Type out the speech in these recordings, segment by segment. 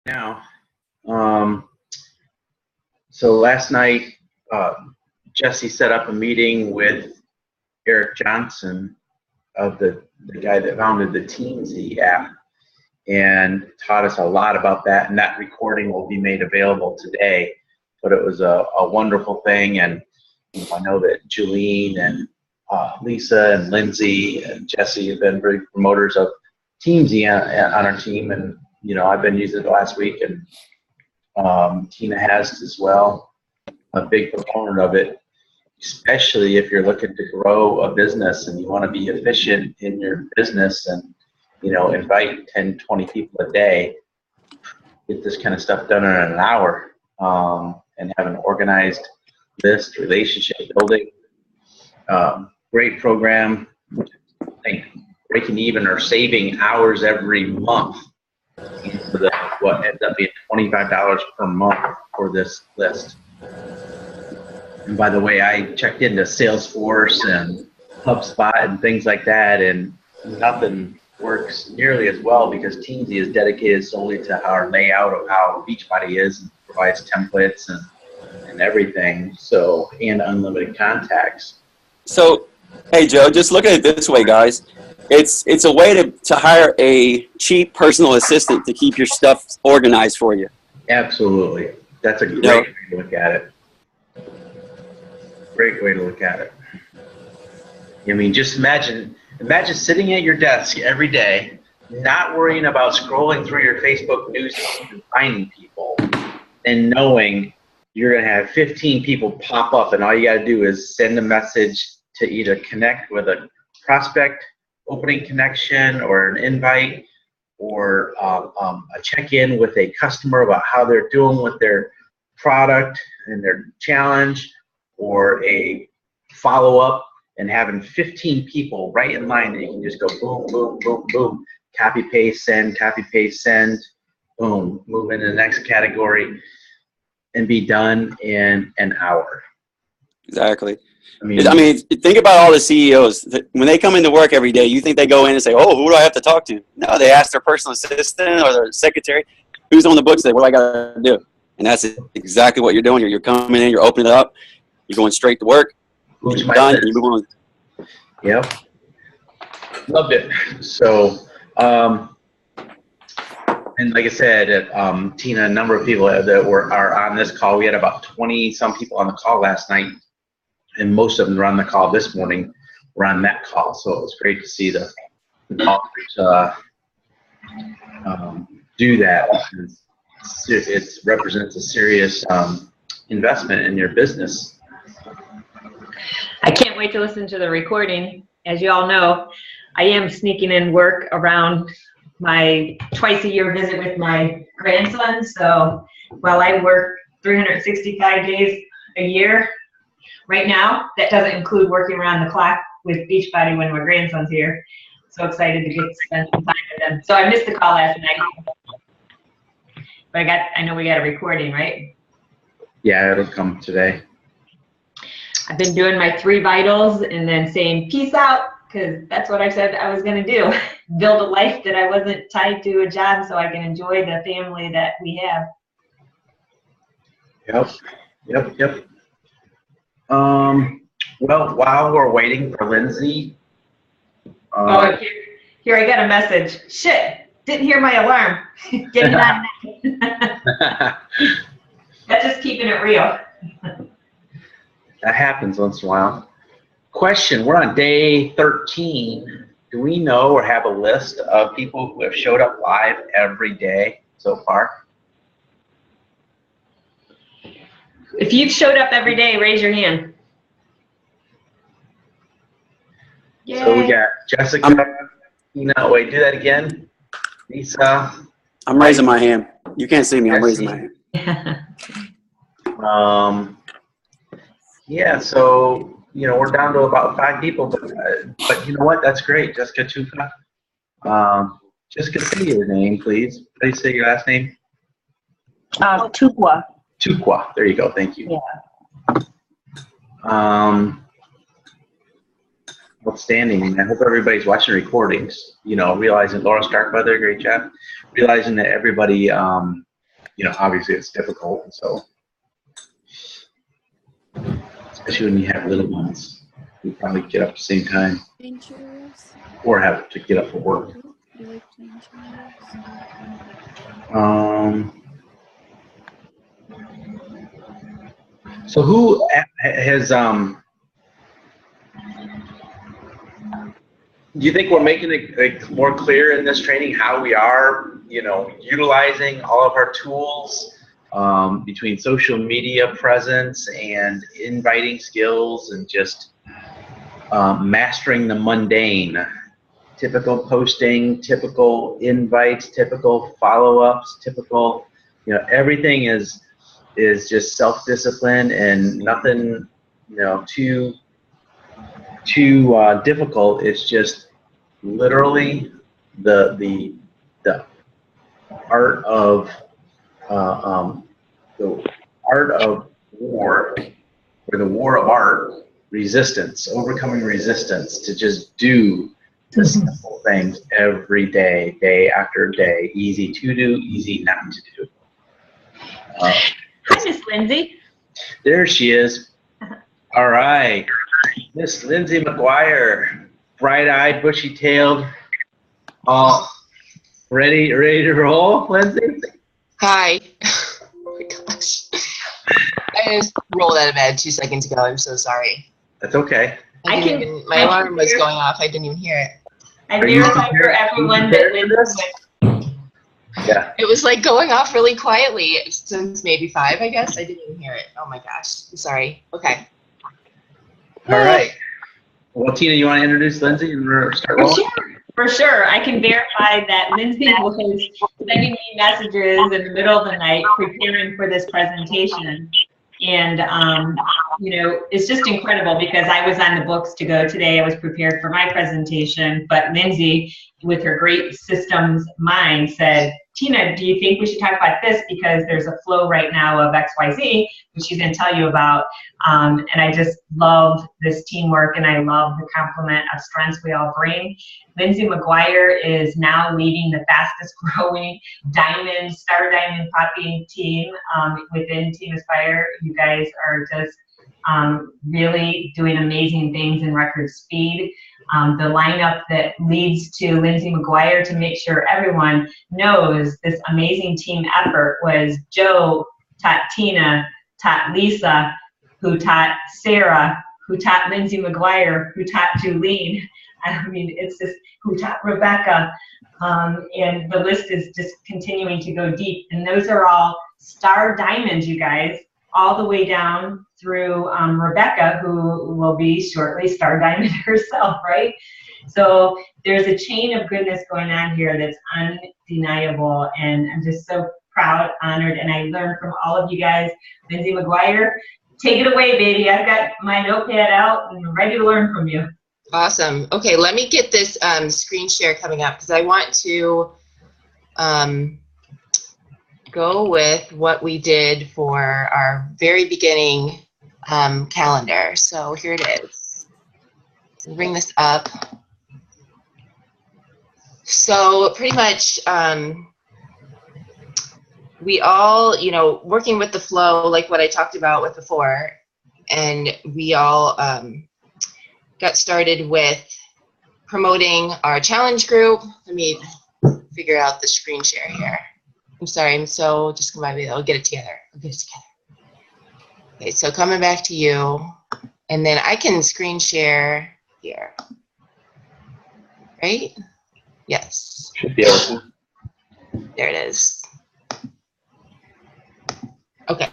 Now, um, so last night, Jesse set up a meeting with Eric Johnson of the guy that founded the Teamsy app and taught us a lot about that. And that recording will be made available today. But it was a wonderful thing. And I know that Julene and Lisa and Lindsay and Jesse have been very promoters of Teamsy on our team. And, I've been using it last week, and Tina has as well. A big proponent of it, especially if you're looking to grow a business and you want to be efficient in your business and, invite 10, 20 people a day, get this kind of stuff done in an hour, and have an organized list, relationship building. Great program. I think breaking even or saving hours every month for what ends up being $25 per month for this list. And by the way, I checked into Salesforce and HubSpot and things like that, and nothing works nearly as well because Teamsy is dedicated solely to our layout of how Beachbody is and provides templates and everything. So, and unlimited contacts. So, hey Joe, just look at it this way, guys. It's a way to hire a cheap personal assistant to keep your stuff organized for you. Absolutely. That's a great way to look at it. Great way to look at it. I mean, just imagine sitting at your desk every day, not worrying about scrolling through your Facebook news and finding people, and knowing you're going to have 15 people pop up, and all you got to do is send a message to either connect with a prospect, opening connection, or an invite, or a check-in with a customer about how they're doing with their product and their challenge, or a follow-up, and having 15 people right in line that you can just go boom, boom, boom, boom, copy, paste, send, boom, move into the next category, and be done in an hour. Exactly. I mean, think about all the CEOs. When they come into work every day, you think they go in and say, oh, who do I have to talk to? No, they ask their personal assistant or their secretary, who's on the books today? What do I got to do? And that's exactly what you're doing here. You're coming in, you're opening it up, you're going straight to work, you're done, and you move on. Yep. Loved it. So, and like I said, Tina, a number of people that are on this call, we had about 20 some people on the call last night, and most of them were on the call this morning, were on that call. So it was great to see the callers do that. It represents a serious investment in your business. I can't wait to listen to the recording. As you all know, I am sneaking in work around my twice-a-year visit with my grandson. So while I work 365 days a year, right now, that doesn't include working around the clock with Beachbody when my grandson's here. So excited to get to spend some time with them. So I missed the call last night, but I know we got a recording, right? Yeah, it'll come today. I've been doing my 3 vitals and then saying peace out, because that's what I said I was going to do. Build a life that I wasn't tied to a job so I can enjoy the family that we have. Yep. Well, while we're waiting for Lindsay. Here I got a message. Shit, didn't hear my alarm. Getting on that. That's just keeping it real. That happens once in a while. Question, we're on day 13. Do we know or have a list of people who have showed up live every day so far? If you've showed up every day, raise your hand. Yay. So we got Jessica. No, wait, do that again. Lisa. I'm raising my hand. You can't see me. I'm raising my hand. Yeah, so, we're down to about 5 people, but you know what? That's great. Jessica Tuka. Jessica, say your name, please. How do you say your last name? Tukwa. Tukwa. There you go. Thank you. Yeah. Outstanding. I hope everybody's watching recordings, realizing Laura Starkweather, great job. Realizing that everybody obviously it's difficult. So, especially when you have little ones, you probably get up at the same time or have to get up for work. So who has, do you think we're making it more clear in this training how we are, utilizing all of our tools between social media presence and inviting skills and just mastering the mundane, typical posting, typical invites, typical follow-ups, typical, everything is just self-discipline and nothing, too difficult. It's just literally the art of war, or the war of art, resistance, overcoming resistance to just do the simple things every day, day after day, easy to do, easy not to do. Hi, Miss Lindsay. There she is. All right. Miss Lindsay McGuire, bright-eyed, bushy-tailed, all ready to roll, Lindsay? Hi. Oh my gosh. I just rolled out of bed 2 seconds ago. I'm so sorry. That's okay. My alarm was going off. I didn't even hear it. I verified for everyone that Lindsay. Yeah. It was like going off really quietly since maybe 5, I guess. I didn't even hear it. Oh my gosh. I'm sorry. Okay. All right. Well, Tina, you want to introduce Lindsay and start rolling? For sure. I can verify that Lindsay was sending me messages in the middle of the night preparing for this presentation. And, it's just incredible because I was on the books to go today. I was prepared for my presentation, but Lindsay, with her great systems mind, said, Tina, do you think we should talk about this? Because there's a flow right now of XYZ, which she's going to tell you about. And I just love this teamwork, and I love the complement of strengths we all bring. Lindsay McGuire is now leading the fastest growing Star Diamond Popping team within Team Aspire. You guys are just really doing amazing things in record speed. The lineup that leads to Lindsay McGuire to make sure everyone knows this amazing team effort was Joe taught Tina, taught Lisa, who taught Sarah, who taught Lindsay McGuire, who taught Julene. I mean, it's just who taught Rebecca. And the list is just continuing to go deep. And those are all star diamonds, you guys, all the way down through Rebecca, who will be shortly star diamond herself, right? So there's a chain of goodness going on here that's undeniable, and I'm just so proud, honored, and I learned from all of you guys. Lindsay McGuire, take it away, baby. I've got my notepad out and I'm ready to learn from you. Awesome. Okay, let me get this screen share coming up because I want to go with what we did for our very beginning calendar. So here it is. Bring this up. So pretty much we all, working with the flow, like what I talked about with before, and we all got started with promoting our challenge group. Let me figure out the screen share here. I'm sorry, I'm so just combined. I'll get it together. Okay, so coming back to you, and then I can screen share here. Right? Yes. Should be able to. There it is. Okay.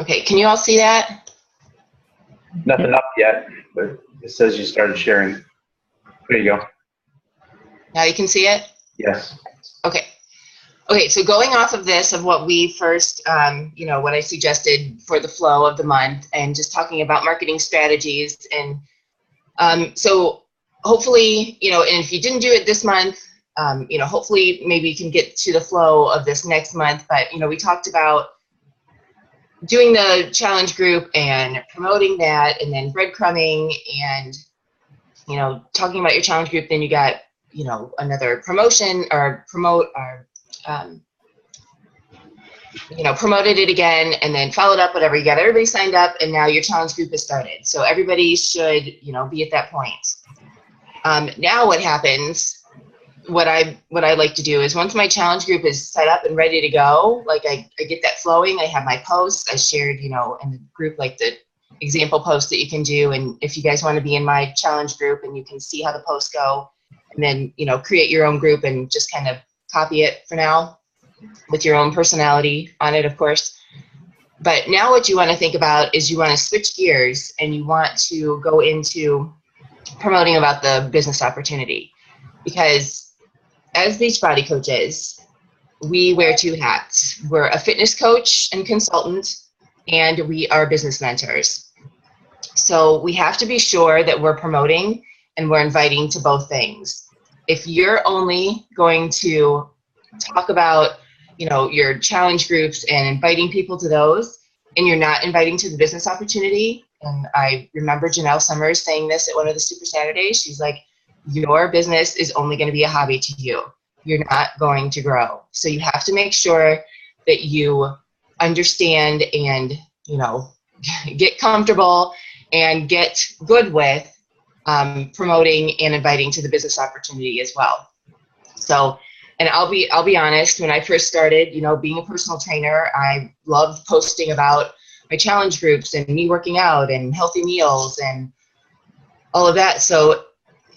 Okay, can you all see that? Nothing up yet, but it says you started sharing. There you go. Now you can see it? Yes. Okay. Okay, so going off of this, of what we first, what I suggested for the flow of the month, and just talking about marketing strategies. And so hopefully, and if you didn't do it this month, hopefully maybe you can get to the flow of this next month. But, we talked about doing the challenge group and promoting that, and then breadcrumbing and, talking about your challenge group. Then you got, another promotion or promote or promoted it again and then followed up, whatever. You got everybody signed up and now your challenge group has started. So everybody should, be at that point. Now what happens, what I like to do is once my challenge group is set up and ready to go, like I get that flowing, I have my posts, I shared, in the group, like the example posts that you can do. And if you guys want to be in my challenge group and you can see how the posts go and then, create your own group and just kind of copy it for now with your own personality on it, of course. But now what you want to think about is you want to switch gears and you want to go into promoting about the business opportunity. Because as Beachbody coaches, we wear two hats. We're a fitness coach and consultant, and we are business mentors. So we have to be sure that we're promoting and we're inviting to both things. If you're only going to talk about your challenge groups and inviting people to those, and you're not inviting to the business opportunity. And I remember Janelle Summers saying this at one of the Super Saturdays. She's like, your business is only going to be a hobby to you. You're not going to grow. So you have to make sure that you understand and, get comfortable and get good with promoting and inviting to the business opportunity as well. So, and I'll be honest, when I first started, being a personal trainer, I loved posting about my challenge groups and me working out and healthy meals and all of that. So,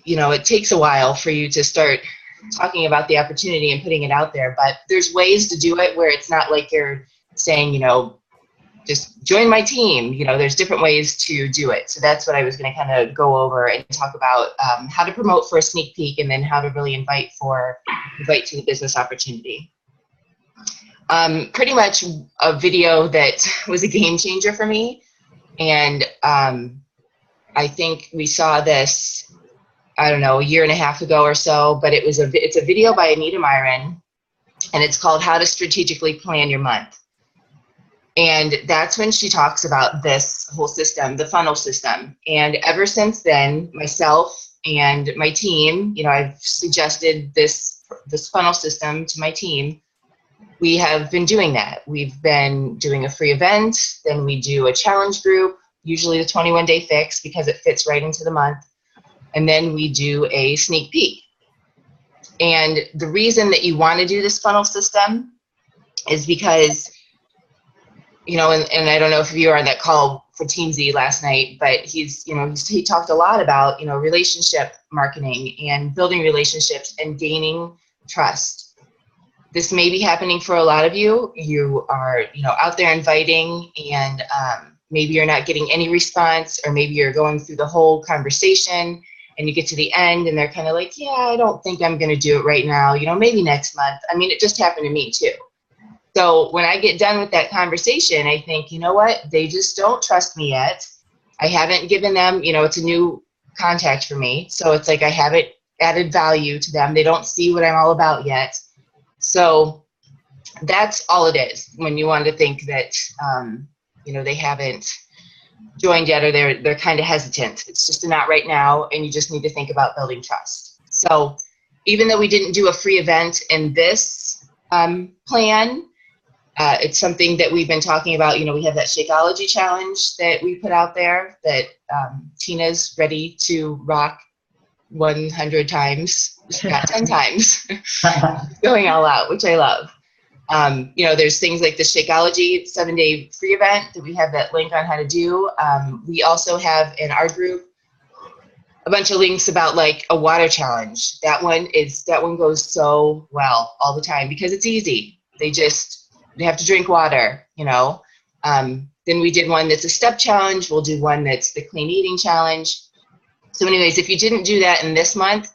it takes a while for you to start talking about the opportunity and putting it out there, but there's ways to do it where it's not like you're saying, just join my team. There's different ways to do it. So that's what I was going to kind of go over and talk about, how to promote for a sneak peek and then how to really invite to the business opportunity. Pretty much a video that was a game changer for me. And I think we saw this, I don't know, a year and a half ago or so, but it's a video by Anita Myron, and it's called How to Strategically Plan Your Month. And that's when she talks about this whole system, the funnel system. And ever since then, myself and my team, I've suggested this funnel system to my team. We have been doing that. We've been doing a free event, then we do a challenge group, usually the 21-day fix because it fits right into the month. And then we do a sneak peek. And the reason that you want to do this funnel system is because, and I don't know if you were on that call for Team Z last night, but he talked a lot about, relationship marketing and building relationships and gaining trust. This may be happening for a lot of you. You are, out there inviting and maybe you're not getting any response, or maybe you're going through the whole conversation and you get to the end and they're kind of like, yeah, I don't think I'm going to do it right now. Maybe next month. I mean, it just happened to me too. So when I get done with that conversation, I think, you know what? They just don't trust me yet. I haven't given them, it's a new contact for me. So it's like I haven't added value to them. They don't see what I'm all about yet. So that's all it is when you want to think that, they haven't joined yet, or they're kind of hesitant. It's just not right now, and you just need to think about building trust. So even though we didn't do a free event in this plan, it's something that we've been talking about. We have that Shakeology challenge that we put out there that Tina's ready to rock 100 times, not 10 times, going all out, which I love. There's things like the Shakeology 7-day free event that we have that link on how to do. We also have in our group a bunch of links about like a water challenge. That one goes so well all the time because it's easy. They have to drink water, Then we did one that's a step challenge. We'll do one that's the clean eating challenge. So anyways, if you didn't do that in this month,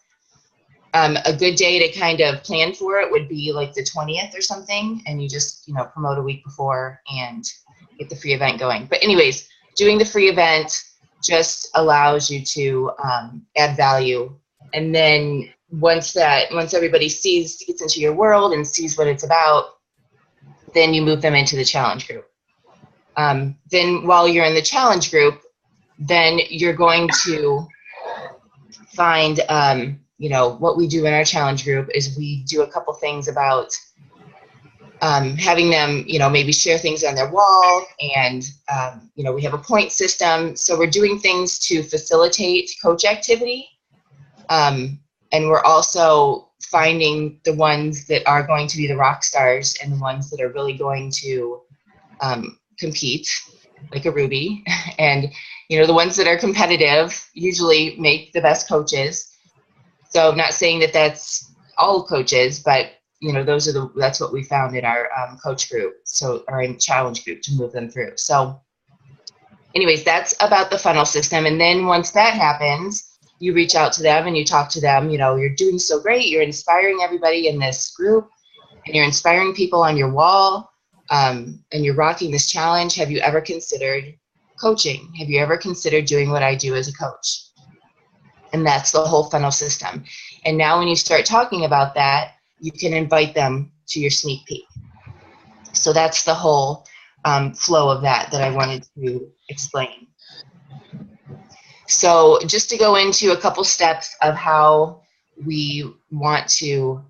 a good day to kind of plan for it would be like the 20th or something. And you just, promote a week before and get the free event going. But anyways, doing the free event just allows you to add value. And then once everybody gets into your world and sees what it's about, then you move them into the challenge group. Then while you're in the challenge group, then you're going to find, what we do in our challenge group is we do a couple things about having them, maybe share things on their wall, and, we have a point system. So we're doing things to facilitate coach activity. And we're also finding the ones that are going to be the rock stars and the ones that are really going to compete, like a Ruby. And, the ones that are competitive usually make the best coaches. So I'm not saying that that's all coaches, but that's what we found in our coach group, or in challenge group, to move them through. So anyways, that's about the funnel system. And then once that happens, you reach out to them and you talk to them. You're doing so great. You're inspiring everybody in this group, and you're inspiring people on your wall, and you're rocking this challenge. Have you ever considered coaching? Have you ever considered doing what I do as a coach? And that's the whole funnel system. And now when you start talking about that, you can invite them to your sneak peek. So that's the whole flow of that I wanted to explain. So just to go into a couple steps of how we want to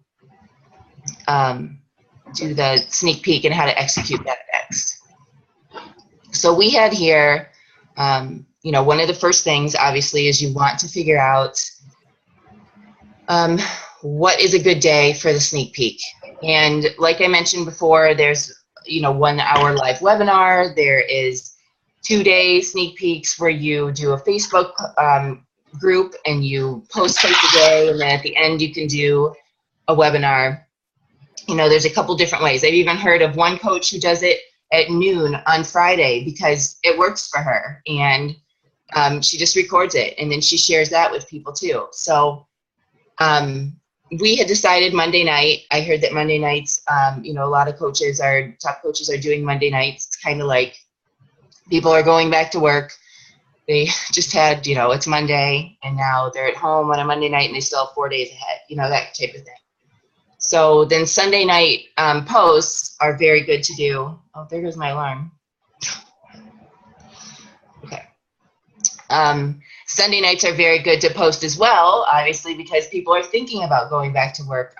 do the sneak peek and how to execute that next. So we had here, one of the first things, obviously, is you want to figure out what is a good day for the sneak peek. And like I mentioned before, there's 1 hour live webinar. There is 2-day sneak peeks where you do a Facebook group and you post twice a day, and then at the end you can do a webinar. There's a couple different ways. I've even heard of one coach who does it at noon on Friday because it works for her, and she just records it and then she shares that with people too. So we had decided Monday night. I heard that Monday nights, a lot of top coaches are doing Monday nights. It's kind of like people are going back to work. They just had, it's Monday, and now they're at home on a Monday night and they still have 4 days ahead, that type of thing. So then Sunday night posts are very good to do. Oh, there goes my alarm. Okay. Sunday nights are very good to post as well, obviously, because people are thinking about going back to work,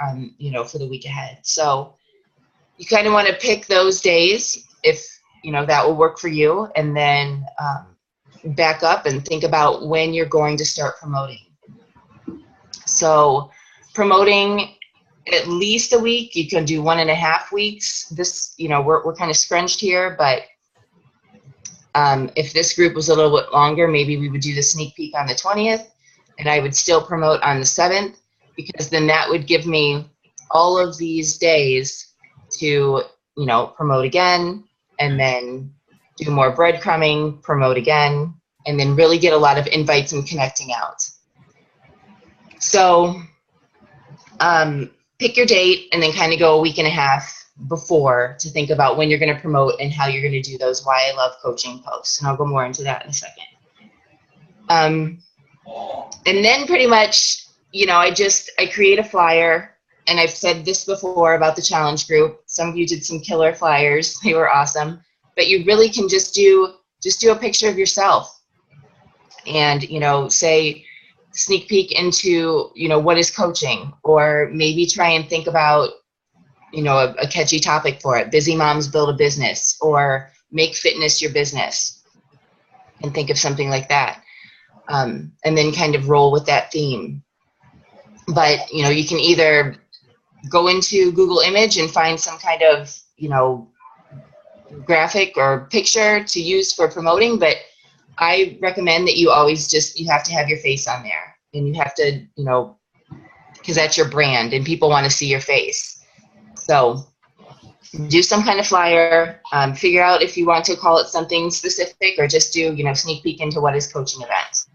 for the week ahead. So you kind of want to pick those days if, that will work for you, and then back up and think about when you're going to start promoting. So promoting at least a week. You can do 1.5 weeks. This, we're kind of scrunched here, but if this group was a little bit longer, maybe we would do the sneak peek on the 20th, and I would still promote on the 7th, because then that would give me all of these days to, promote again, and then do more breadcrumbing, promote again, and then really get a lot of invites and connecting out. So pick your date and then kind of go a 1.5 weeks before to think about when you're going to promote and how you're going to do those Why I Love Coaching posts. And I'll go more into that in a second. And then pretty much, I create a flyer, and I've said this before about the challenge group. Some of you did some killer flyers. They were awesome. But you really can just do a picture of yourself and, say, sneak peek into, what is coaching, or maybe try and think about, a catchy topic for it. Busy moms build a business, or make fitness your business, and think of something like that. And then kind of roll with that theme. But, you can either go into Google Image and find some kind of, graphic or picture to use for promoting, but I recommend that you always you have to have your face on there, and you have to, because that's your brand and people want to see your face. So do some kind of flyer, figure out if you want to call it something specific, or just do, sneak peek into what is coaching events.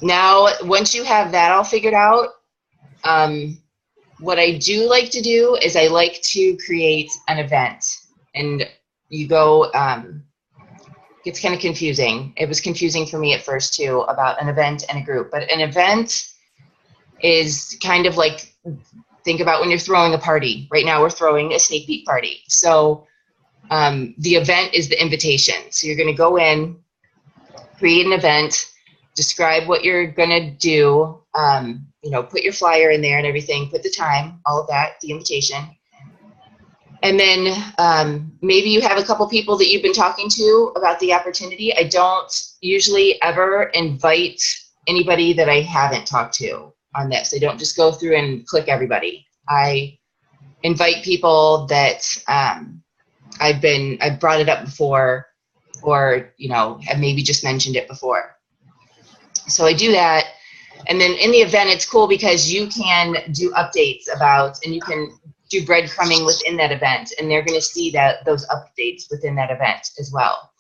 Now, once you have that all figured out, what I do like to do is I like to create an event. And you go, it's kind of confusing. It was confusing for me at first too, about an event and a group. But an event is kind of like, think about when you're throwing a party. Right now we're throwing a sneak peek party. So the event is the invitation. So you're going to go in, create an event, describe what you're going to do, put your flyer in there and everything, put the time, all of that, the invitation. And then maybe you have a couple people that you've been talking to about the opportunity. I don't usually ever invite anybody that I haven't talked to on this. I don't just go through and click everybody. I invite people that I've brought it up before, or have maybe just mentioned it before. So I do that. And then in the event, it's cool because you can do updates about, and you can do breadcrumbing within that event, and they're going to see those updates within that event as well.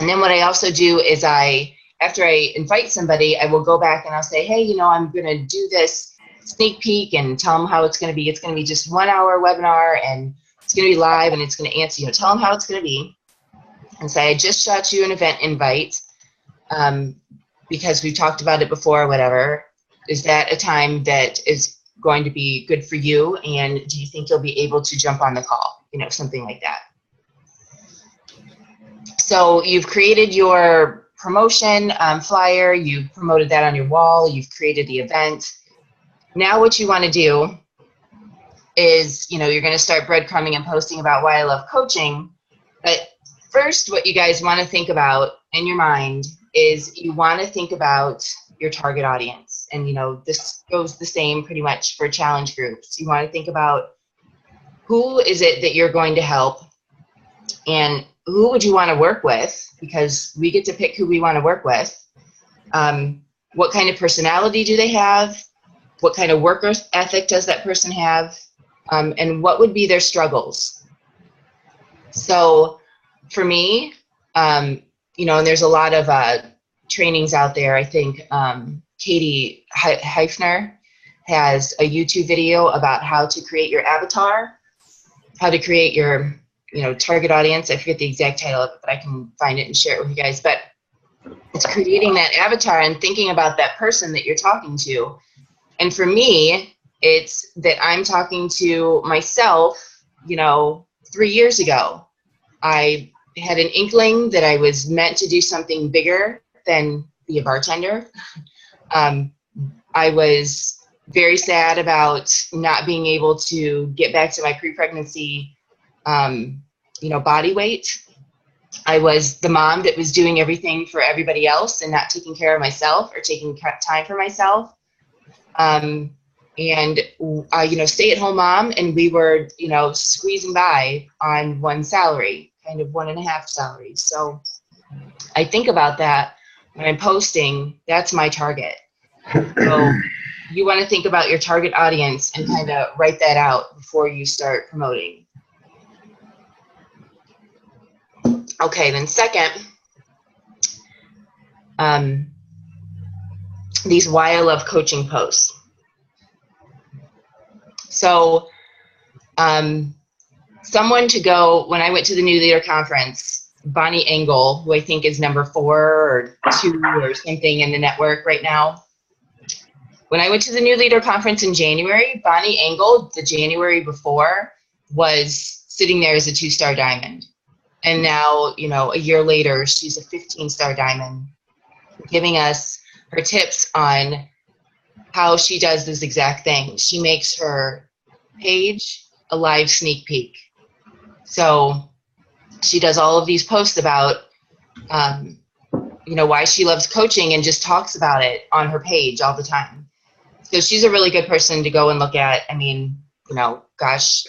And then what I also do is after I invite somebody, I will go back and I'll say, hey, I'm going to do this sneak peek and tell them how it's going to be. It's going to be just 1 hour webinar, and it's going to be live, and it's going to answer, tell them how it's going to be, and say, I just shot you an event invite because we've talked about it before or whatever. Is that a time that is going to be good for you, and do you think you'll be able to jump on the call? Something like that. So you've created your promotion flyer, you've promoted that on your wall, you've created the event. Now what you want to do is, you're going to start breadcrumbing and posting about why I love coaching. But first, what you guys want to think about in your mind is you want to think about your target audience. And, this goes the same pretty much for challenge groups. You want to think about who is it that you're going to help, and who would you want to work with, because we get to pick who we want to work with. What kind of personality do they have? What kind of work ethic does that person have? And what would be their struggles? So for me, and there's a lot of trainings out there. I think Katie Heifner has a YouTube video about how to create your avatar, how to create your target audience. I forget the exact title of it, but I can find it and share it with you guys. But it's creating that avatar and thinking about that person that you're talking to. And for me, it's that I'm talking to myself, 3 years ago. I had an inkling that I was meant to do something bigger than be a bartender. I was very sad about not being able to get back to my pre-pregnancy, body weight. I was the mom that was doing everything for everybody else and not taking care of myself or taking time for myself. Stay-at-home mom, and we were, squeezing by on one salary, kind of 1.5 salaries. So I think about that when I'm posting. That's my target. So you want to think about your target audience and kind of write that out before you start promoting. Okay, then second, these why I love coaching posts. So someone to go, when I went to the New Leader Conference, Bonnie Engel, who I think is number 4 or 2 or something in the network right now. When I went to the New Leader Conference in January, Bonnie Engel, the January before, was sitting there as a 2-star diamond. And now, a year later, she's a 15-star diamond, giving us her tips on how she does this exact thing. She makes her page a live sneak peek. So she does all of these posts about, why she loves coaching, and just talks about it on her page all the time. So she's a really good person to go and look at. I mean, gosh,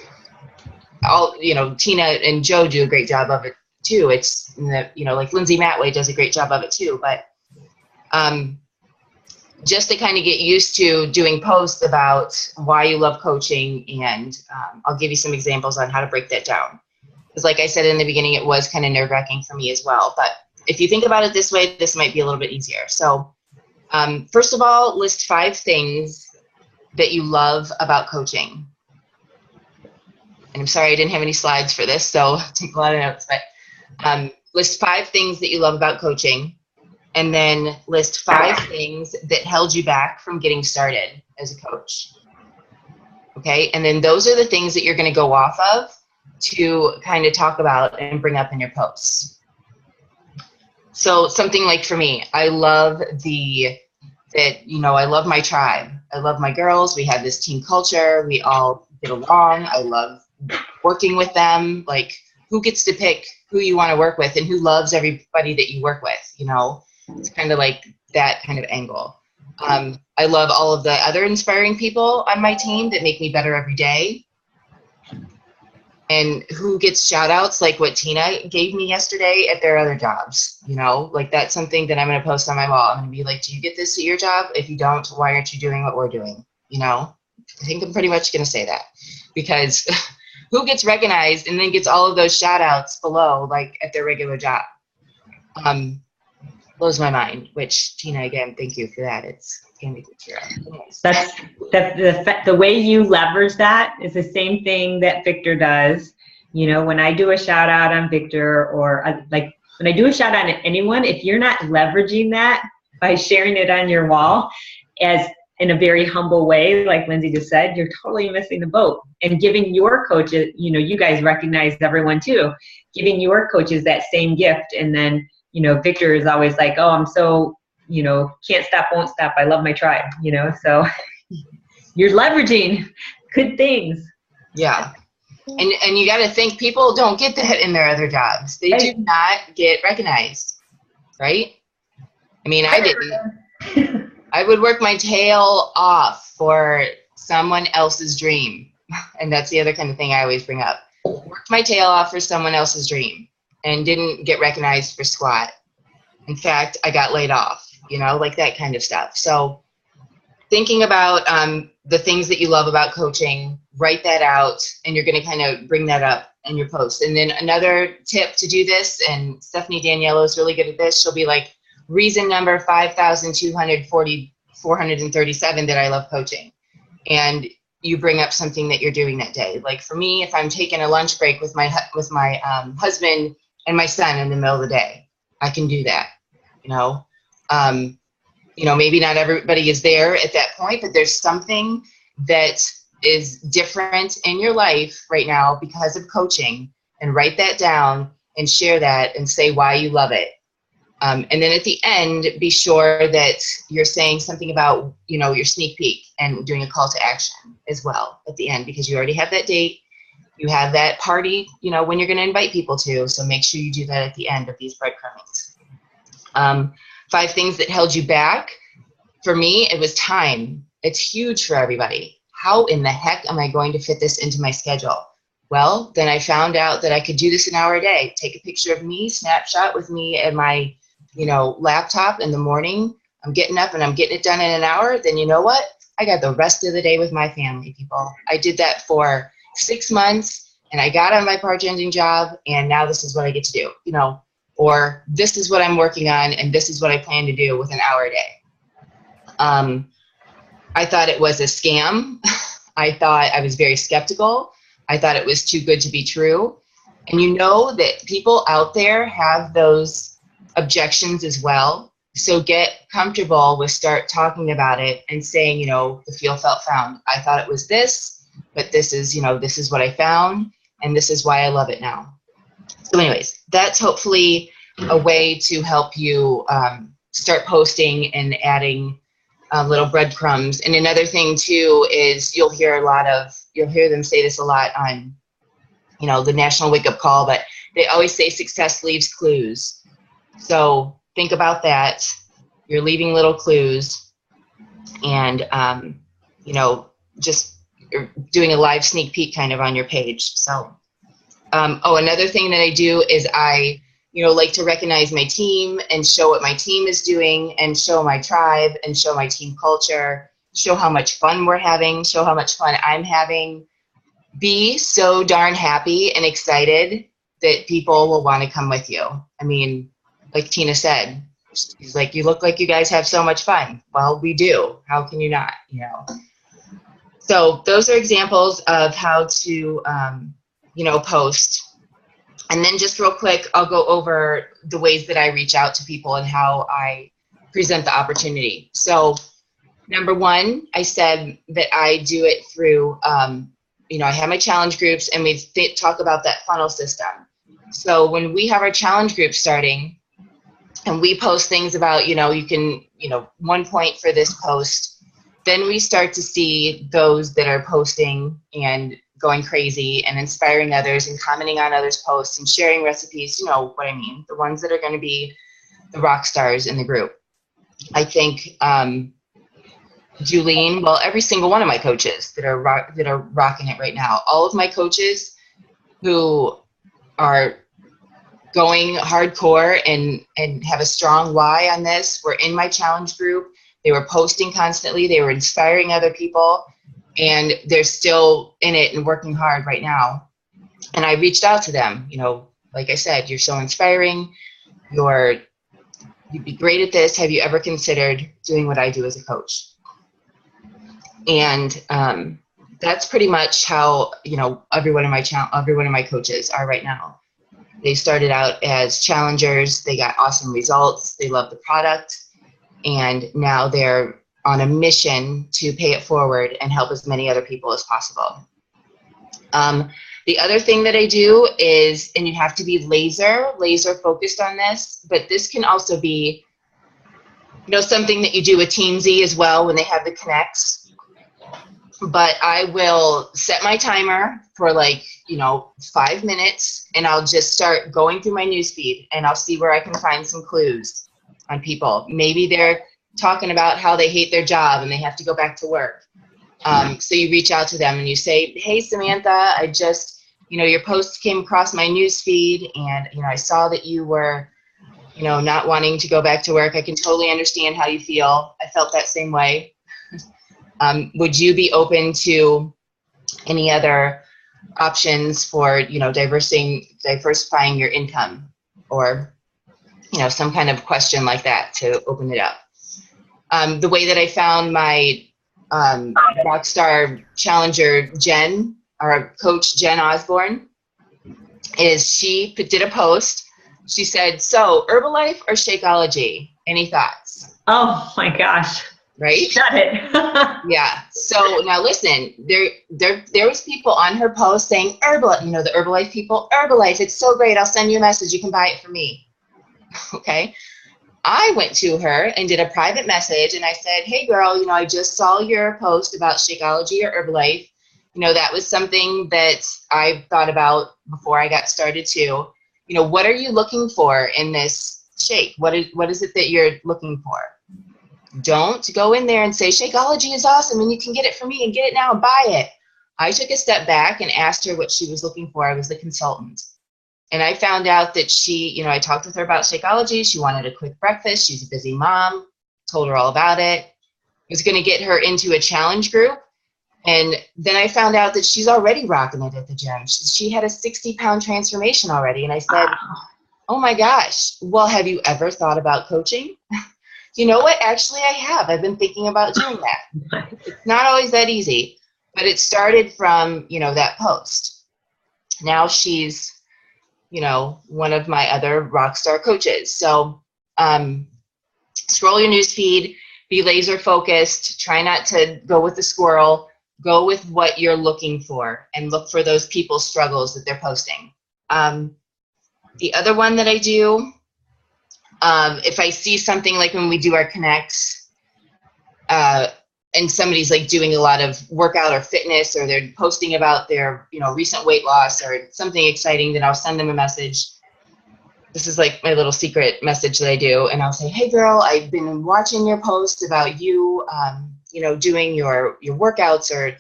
Tina and Joe do a great job of it too. It's, like Lindsay Matway does a great job of it too. But just to kind of get used to doing posts about why you love coaching, and I'll give you some examples on how to break that down. Because like I said in the beginning, it was kind of nerve-wracking for me as well. But if you think about it this way, this might be a little bit easier. So first of all, list 5 things that you love about coaching. And I'm sorry I didn't have any slides for this, so I'll take a lot of notes. But list 5 things that you love about coaching, and then list 5 things that held you back from getting started as a coach. Okay, and then those are the things that you're going to go off of to kind of talk about and bring up in your posts. So something like for me, I love the that, you know, I love my tribe. I love my girls. We have this team culture. We all get along. I love working with them. Like, who gets to pick who you want to work with and who loves everybody that you work with, you know? It's kind of like that kind of angle. I love all of the other inspiring people on my team that make me better every day. And who gets shout outs like what Tina gave me yesterday at their other jobs, you know, like that's something that I'm going to post on my wall. I'm going to be like, do you get this at your job? If you don't, why aren't you doing what we're doing? You know, I think I'm pretty much going to say that, because who gets recognized and then gets all of those shout outs below, like at their regular job? Blows my mind, which Tina, again, thank you for that. It's going to be good to hear. The way you leverage that is the same thing that Victor does. You know, when I do a shout out on Victor, or like when I do a shout out on anyone, if you're not leveraging that by sharing it on your wall as in a very humble way, like Lindsay just said, you're totally missing the boat. And giving your coaches, you know, you guys recognize everyone too, giving your coaches that same gift. And then, you know, Victor is always like, oh, I'm so, you know, can't stop, won't stop. I love my tribe, you know, so you're leveraging good things. Yeah. And you got to think, people don't get that in their other jobs. They do not get recognized, right? I mean, I didn't. I would work my tail off for someone else's dream. And that's the other kind of thing I always bring up. Worked my tail off for someone else's dream and didn't get recognized for squat. In fact, I got laid off, you know, like that kind of stuff. So thinking about the things that you love about coaching, write that out, and you're going to kind of bring that up in your post. And then another tip to do this, and Stephanie Daniello is really good at this, she'll be like, reason number 5,437 that I love coaching. And you bring up something that you're doing that day. Like for me, if I'm taking a lunch break with my husband and my son in the middle of the day, I can do that, you know. You know, maybe not everybody is there at that point, but there's something that is different in your life right now because of coaching, and write that down and share that and say why you love it. And then at the end, be sure that you're saying something about, you know, your sneak peek and doing a call to action as well at the end, because you already have that date. You have that party, you know, when you're going to invite people to. So make sure you do that at the end of these breadcrumbs. 5 things that held you back. For me, it was time. It's huge for everybody. How in the heck am I going to fit this into my schedule? Well, then I found out that I could do this an hour a day. Take a picture of me, snapshot with me at my, you know, laptop in the morning. I'm getting up and I'm getting it done in an hour. Then you know what? I got the rest of the day with my family, people. I did that for 6 months, and I got on my bartending job, and now this is what I get to do, you know, or this is what I'm working on, and this is what I plan to do with an hour a day. I thought it was a scam. I thought I was very skeptical. I thought it was too good to be true. And you know that people out there have those objections as well. So get comfortable with start talking about it and saying, you know, the feel, felt, found. I thought it was this, but this is, you know, this is what I found, and this is why I love it now. So anyways, that's hopefully a way to help you start posting and adding little breadcrumbs. And another thing too is you'll hear them say this a lot on, you know, the National Wake Up Call, but they always say success leaves clues. So think about that. You're leaving little clues, and you know, just doing a live sneak peek kind of on your page. So another thing that I do is I, you know, like to recognize my team and show what my team is doing, and show my tribe and show my team culture, show how much fun we're having, show how much fun I'm having. Be so darn happy and excited that people will want to come with you. I mean, like Tina said, she's like, you look like you guys have so much fun. Well, we do. How can you not, you know? So those are examples of how to, you know, post. And then just real quick, I'll go over the ways that I reach out to people and how I present the opportunity. So number 1, I said that I do it through, you know, I have my challenge groups, and we talk about that funnel system. So when we have our challenge group starting, and we post things about, you know, you 1 point for this post. Then we start to see those that are posting and going crazy and inspiring others and commenting on others' posts and sharing recipes. You know what I mean? The ones that are going to be the rock stars in the group. I think Julene, well, every single one of my coaches that are rocking it right now. All of my coaches who are going hardcore and have a strong why on this were in my challenge group. They were posting constantly. They were inspiring other people, and they're still in it and working hard right now. And I reached out to them. Like I said, you're so inspiring. You'd be great at this. Have you ever considered doing what I do as a coach? And that's pretty much how every one of my coaches are right now. They started out as challengers. They got awesome results. They love the product, and now they're on a mission to pay it forward and help as many other people as possible. The other thing that I do is, and you have to be laser focused on this, but this can also be something that you do with Teamsy as well when they have the connects. But I will set my timer for 5 minutes, and I'll just start going through my newsfeed, and I'll see where I can find some clues on people. Maybe they're talking about how they hate their job and they have to go back to work. So you reach out to them and you say, hey, Samantha, I just, your post came across my newsfeed, and, I saw that you were, not wanting to go back to work. I can totally understand how you feel. I felt that same way. Would you be open to any other options for, diversifying your income, or, some kind of question like that to open it up? The way that I found my Rockstar Challenger Jen, our coach Jen Osborne, is she did a post. She said, so Herbalife or Shakeology? Any thoughts? Oh my gosh. Right? Shut it. Yeah. So now listen, there was people on her post saying Herbalife, the Herbalife people, Herbalife, it's so great. I'll send you a message. You can buy it for me. Okay. I went to her and did a private message, and I said, hey girl, I just saw your post about Shakeology or Herbalife. That was something that I thought about before I got started too. What are you looking for in this shake? What is it that you're looking for? Don't go in there and say, Shakeology is awesome and you can get it for me and get it now and buy it. I took a step back and asked her what she was looking for. I was the consultant. And I found out that she, I talked with her about Shakeology. She wanted a quick breakfast. She's a busy mom. Told her all about it. I was going to get her into a challenge group. And then I found out that she's already rocking it at the gym. She had a 60-pound transformation already. And I said, oh my gosh, well, have you ever thought about coaching? You know what? Actually, I have. I've been thinking about doing that. It's not always that easy, but it started from, that post. Now she's, one of my other rock star coaches. So scroll your newsfeed, be laser focused, try not to go with the squirrel, go with what you're looking for, and look for those people's struggles that they're posting. The other one that I do, if I see something like when we do our connects, and somebody's doing a lot of workout or fitness, or they're posting about their, recent weight loss or something exciting, then I'll send them a message. This is my little secret message that I do. And I'll say, hey girl, I've been watching your post about you, doing your workouts or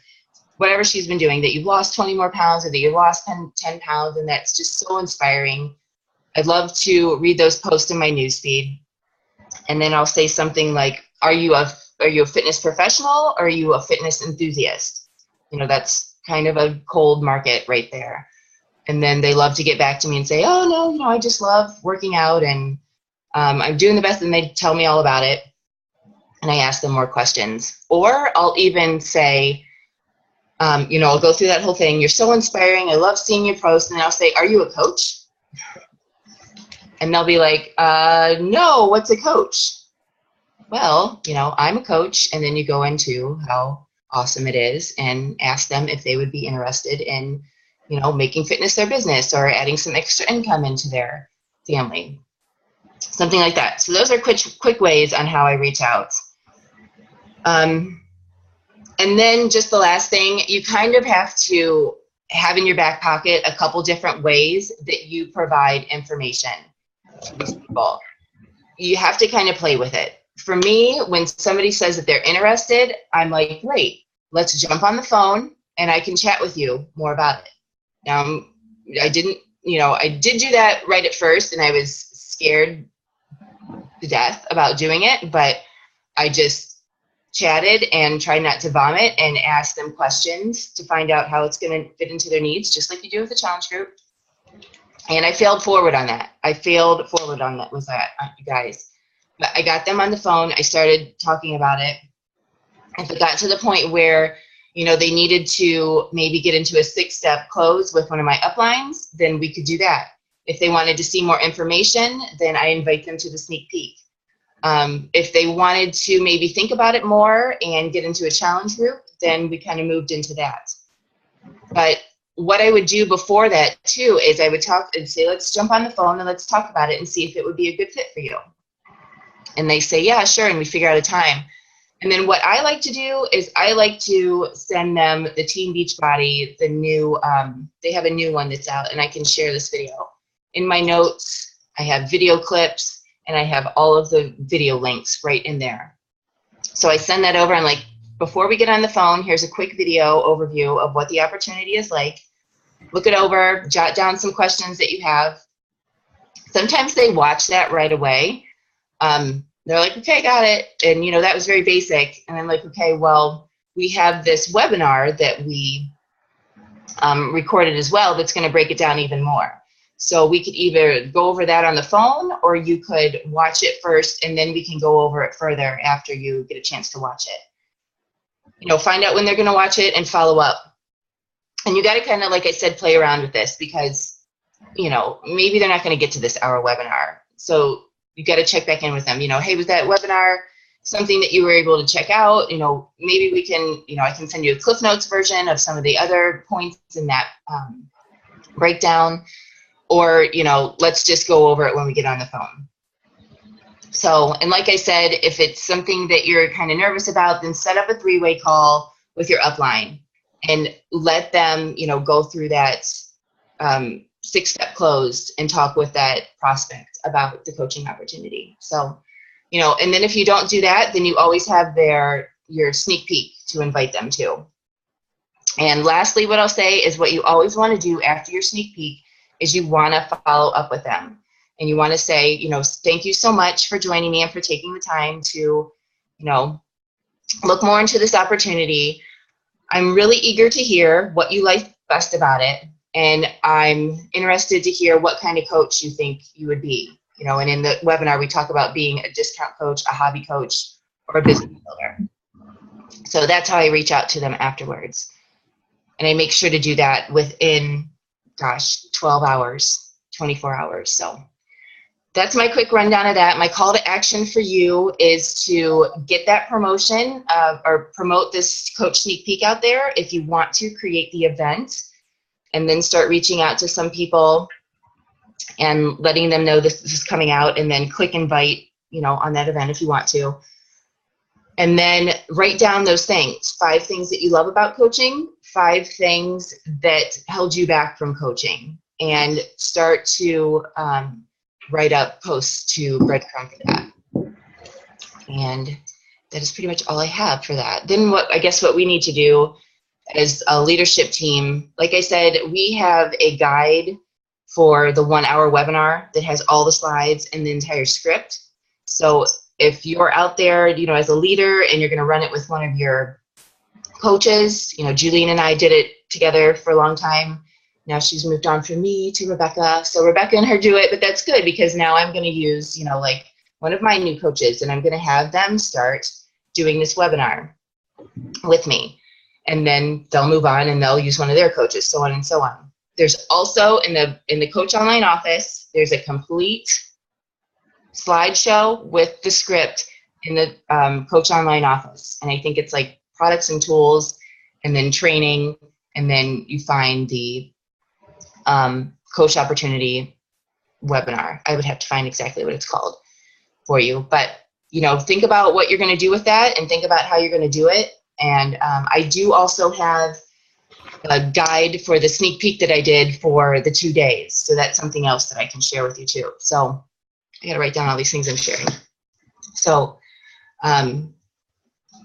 whatever she's been doing, that you've lost 20 more pounds or that you lost 10 pounds. And that's just so inspiring. I'd love to read those posts in my newsfeed. And then I'll say something like, are you a fitness professional or are you a fitness enthusiast? That's kind of a cold market right there. And then they love to get back to me and say, oh no, I just love working out and I'm doing the best. And they tell me all about it. And I ask them more questions. Or I'll even say, I'll go through that whole thing. You're so inspiring. I love seeing your posts. And I'll say, are you a coach? And they'll be like, no, what's a coach? Well, I'm a coach. And then you go into how awesome it is and ask them if they would be interested in, making fitness their business or adding some extra income into their family. something like that. So those are quick ways on how I reach out. And then just the last thing, you kind of have to have in your back pocket a couple different ways that you provide information to these people. You have to kind of play with it. For me, when somebody says that they're interested, I'm like, great, let's jump on the phone and I can chat with you more about it. Now, I did do that right at first, and I was scared to death about doing it, but I just chatted and tried not to vomit and asked them questions to find out how it's going to fit into their needs, just like you do with the challenge group. And I failed forward on that. With that, you guys. But I got them on the phone. I started talking about it. If it got to the point where, they needed to maybe get into a 6-step close with one of my uplines, then we could do that. If they wanted to see more information, then I invite them to the sneak peek. If they wanted to maybe think about it more and get into a challenge group, then we kind of moved into that. But what I would do before that too is I would talk and say, let's jump on the phone and let's talk about it and see if it would be a good fit for you. And they say, yeah, sure. And we figure out a time. And then what I like to do is I like to send them the Team Beachbody, the new, they have a new one that's out, and I can share this video. In my notes, I have video clips and I have all of the video links right in there. So I send that over and like, before we get on the phone, here's a quick video overview of what the opportunity is like. Look it over, jot down some questions that you have. Sometimes they watch that right away. They're like, okay, got it. And, that was very basic. And I'm like, okay, well, we have this webinar that we recorded as well that's going to break it down even more. So we could either go over that on the phone, or you could watch it first, and then we can go over it further after you get a chance to watch it. Find out when they're going to watch it and follow up. And you got to kind of, like I said, play around with this because, maybe they're not going to get to this hour webinar. So you got to check back in with them. Hey, was that webinar something that you were able to check out? Maybe we can, I can send you a Cliff Notes version of some of the other points in that breakdown. Or, let's just go over it when we get on the phone. So, and like I said, if it's something that you're kind of nervous about, then set up a 3-way call with your upline and let them, go through that 6-step close and talk with that prospect about the coaching opportunity. So, and then if you don't do that, then you always have your sneak peek to invite them to. And lastly, what I'll say is what you always want to do after your sneak peek is you want to follow up with them. And you want to say, thank you so much for joining me and for taking the time to, look more into this opportunity. I'm really eager to hear what you like best about it. And I'm interested to hear what kind of coach you think you would be. And in the webinar, we talk about being a discount coach, a hobby coach, or a business builder. So that's how I reach out to them afterwards. And I make sure to do that within, 12 hours, 24 hours. So that's my quick rundown of that. My call to action for you is to get that promotion or promote this coach sneak peek out there if you want to create the event, and then start reaching out to some people and letting them know this is coming out, and then click invite, on that event if you want to. And then write down those things, 5 things that you love about coaching, 5 things that held you back from coaching, and start to write up posts to breadcrumb for that. And that is pretty much all I have for that. Then what we need to do as a leadership team, like I said, we have a guide for the 1-hour webinar that has all the slides and the entire script. So if you're out there, as a leader and you're going to run it with one of your coaches, Julian and I did it together for a long time. Now she's moved on from me to Rebecca. So Rebecca and her do it, but that's good because now I'm going to use, like one of my new coaches, and I'm going to have them start doing this webinar with me. And then they'll move on and they'll use one of their coaches, so on and so on. There's also in the Coach Online office, there's a complete slideshow with the script in the Coach Online office. And I think it's like products and tools, and then training, and then you find the coach opportunity webinar. I would have to find exactly what it's called for you. But, think about what you're going to do with that and think about how you're going to do it. And I do also have a guide for the sneak peek that I did for the 2 days. So that's something else that I can share with you too. So I got to write down all these things I'm sharing. So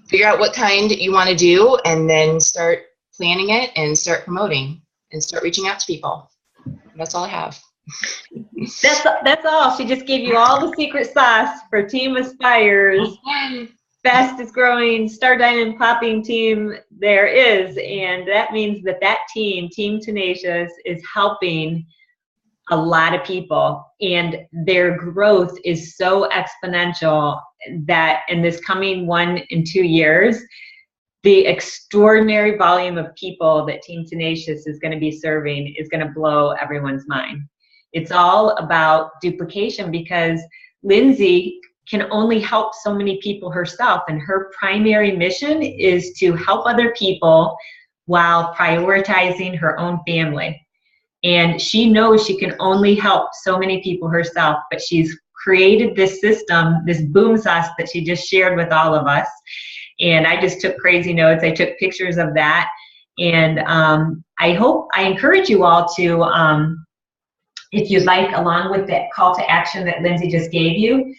figure out what kind you want to do and then start planning it and start promoting and start reaching out to people. That's all I have. That's all. She just gave you all the secret sauce for Team Aspire's fastest growing Star Diamond popping team there is. And that means that team, Team Tenacious, is helping a lot of people. And their growth is so exponential that in this coming 1 and 2 years, the extraordinary volume of people that Team Tenacious is going to be serving is going to blow everyone's mind. It's all about duplication because Lindsay can only help so many people herself, and her primary mission is to help other people while prioritizing her own family. And she knows she can only help so many people herself, but she's created this system, this boom sauce that she just shared with all of us. And I just took crazy notes. I took pictures of that. And I encourage you all to, if you'd like, along with that call to action that Lindsay just gave you,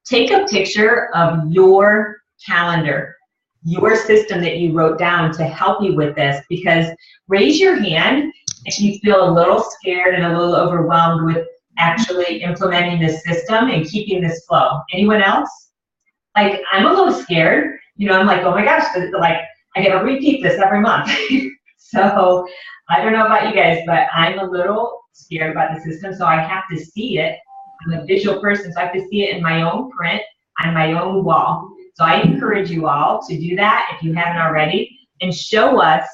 take a picture of your calendar, your system that you wrote down to help you with this, because raise your hand if you feel a little scared and a little overwhelmed with actually implementing this system and keeping this flow. Anyone else? Like, I'm a little scared. I'm like, oh my gosh, like, I gotta repeat this every month. So I don't know about you guys, but I'm a little scared about the system, so I have to see it. I'm a visual person, so I have to see it in my own print, on my own wall. So I encourage you all to do that if you haven't already, and show us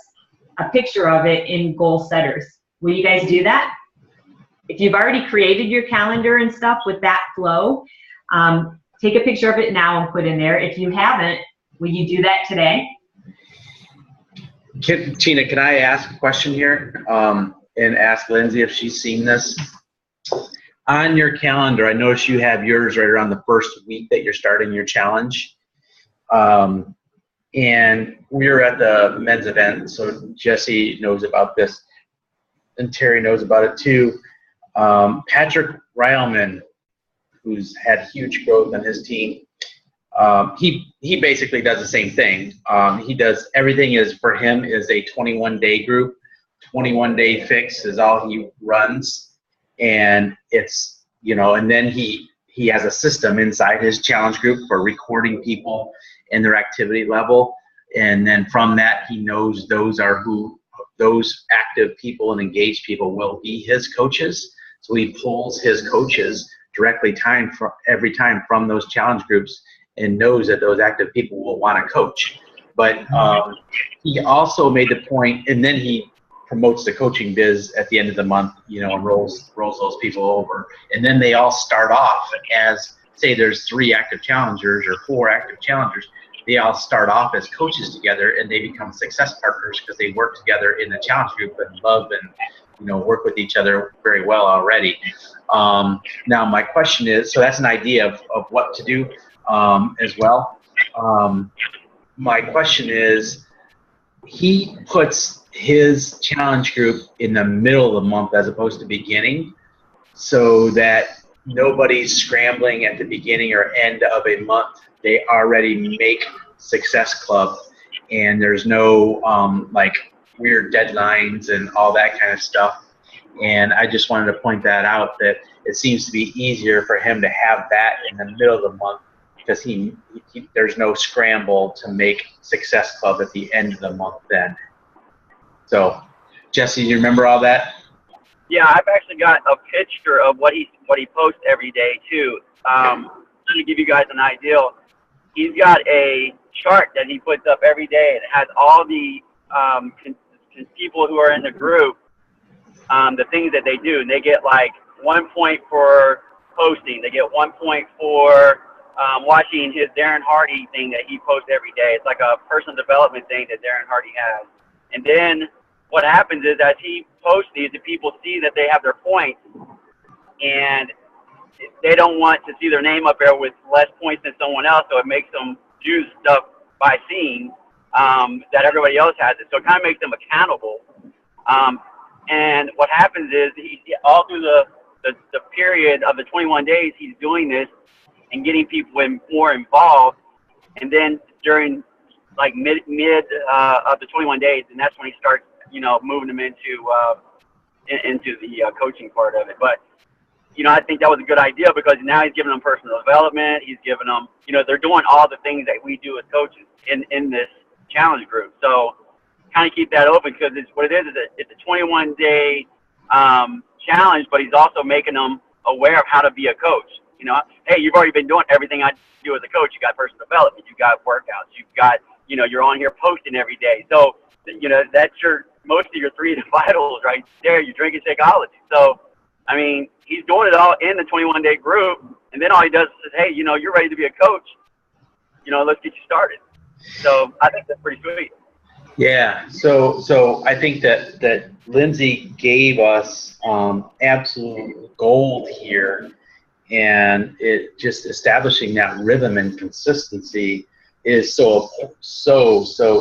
a picture of it in Goal Setters. Will you guys do that? If you've already created your calendar and stuff with that flow, take a picture of it now and put in there. If you haven't, will you do that today? Tina, can I ask a question here and ask Lindsay if she's seen this? On your calendar, I notice you have yours right around the first week that you're starting your challenge. And we were at the men's event, so Jesse knows about this, and Terry knows about it too. Patrick Ryleman, who's had huge growth on his team, he basically does the same thing. He does everything is for him is a 21-day group. 21-day fix is all he runs, and it's and then he has a system inside his challenge group for recording people and their activity level, and then from that he knows those active people and engaged people will be his coaches. So he pulls his coaches directly every time from those challenge groups and knows that those active people will want to coach. But he also made the point, and then he promotes the coaching biz at the end of the month, and rolls those people over. And then they all start off as, say there's 3 active challengers or 4 active challengers. They all start off as coaches together, and they become success partners because they work together in the challenge group and love and work with each other very well already. Now my question is, so that's an idea of what to do as well. My question is, he puts his challenge group in the middle of the month as opposed to beginning, so that nobody's scrambling at the beginning or end of a month. They already make Success Club, and there's no like weird deadlines and all that kind of stuff. And I just wanted to point that out, that it seems to be easier for him to have that in the middle of the month because there's no scramble to make Success Club at the end of the month then. So, Jesse, you remember all that? Yeah, I've actually got a picture of what he posts every day too. To give you guys an idea, he's got a chart that he puts up every day. It has all the people who are in the group, the things that they do, and they get like 1 point for posting. They get 1 point for watching his Darren Hardy thing that he posts every day. It's like a personal development thing that Darren Hardy has. And then what happens is, as he posts these and people see that they have their points, and they don't want to see their name up there with less points than someone else, so it makes them do stuff by seeing that everybody else has it. So it kind of makes them accountable. And what happens is all through the period of the 21 days, he's doing this and getting people more involved. And then during like mid of the 21 days, and that's when he starts, moving them into the coaching part of it. But I think that was a good idea because now he's giving them personal development. He's giving them, they're doing all the things that we do as coaches in this challenge group. So kind of keep that open because it's a 21-day challenge, but he's also making them aware of how to be a coach. Hey, you've already been doing everything I do as a coach. You got personal development, you got workouts, you've got, you're on here posting every day. So, that's most of your 3 vitals right there. You're drinking Shakeology. So, I mean, he's doing it all in the 21-day group, and then all he does is, hey, you're ready to be a coach. Let's get you started. So I think that's pretty sweet. Yeah. So I think that Lindsay gave us absolute gold here, and it just establishing that rhythm and consistency is so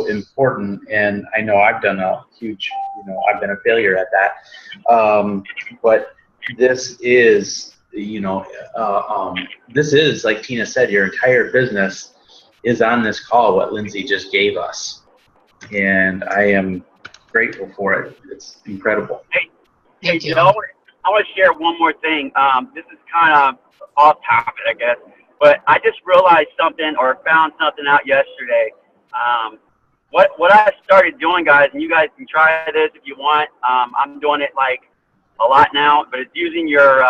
important. And I know I've done a huge, I've been a failure at that. But this is, this is, like Tina said, your entire business is on this call, what Lindsay just gave us. And I am grateful for it. It's incredible. Hey, Thank you. I want to share one more thing. This is kind of off topic, I guess, but I just realized something or found something out yesterday. What I started doing, guys, and you guys can try this if you want. I'm doing it like a lot now, but it's using your